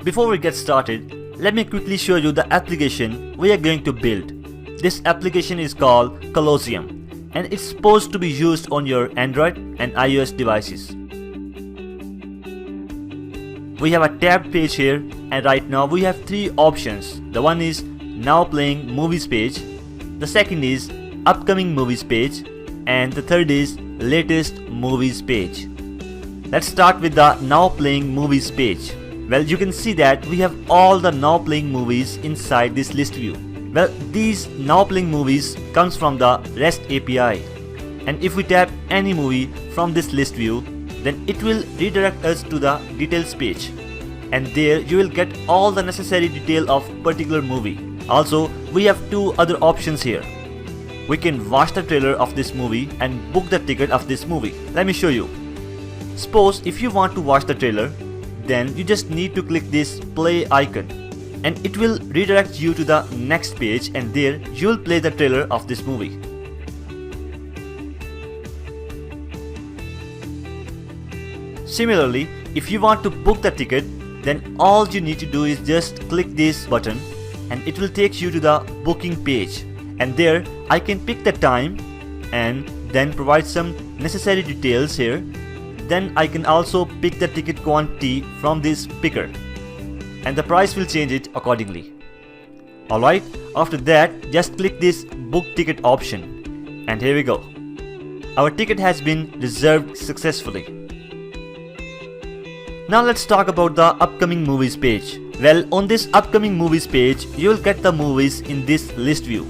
Before we get started, let me quickly show you the application we are going to build. This application is called Colosseum and it's supposed to be used on your Android and iOS devices. We have a tab page here and right now we have three options. The one is Now Playing Movies page, the second is Upcoming Movies page, and the third is Latest Movies page. Let's start with the Now Playing Movies page. Well, you can see that we have all the now playing movies inside this list view. Well, these now playing movies comes from the REST API, and if we tap any movie from this list view, then it will redirect us to the details page, and there you will get all the necessary detail of particular movie. Also, we have two other options here. We can watch the trailer of this movie and book the ticket of this movie. Let me show you. Suppose if you want to watch the trailer, then you just need to click this play icon and it will redirect you to the next page, and there you will play the trailer of this movie. Similarly, if you want to book the ticket, then all you need to do is just click this button and it will take you to the booking page, and there I can pick the time and then provide some necessary details here. Then I can also pick the ticket quantity from this picker and the price will change it accordingly. Alright, after that just click this book ticket option and here we go. Our ticket has been reserved successfully. Now let's talk about the upcoming movies page. Well, on this upcoming movies page you will get the movies in this list view.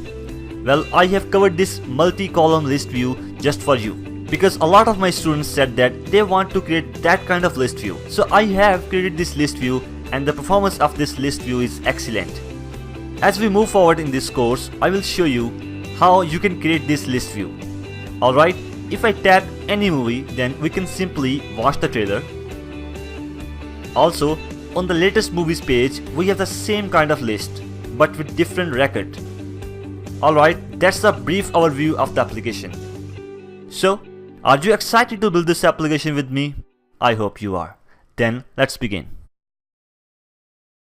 Well, I have covered this multi-column list view just for you, because a lot of my students said that they want to create that kind of list view. So I have created this list view and the performance of this list view is excellent. As we move forward in this course, I will show you how you can create this list view. Alright, if I tap any movie, then we can simply watch the trailer. Also, on the latest movies page, we have the same kind of list, but with different record. Alright, that's a brief overview of the application. So, are you excited to build this application with me? I hope you are. Then let's begin.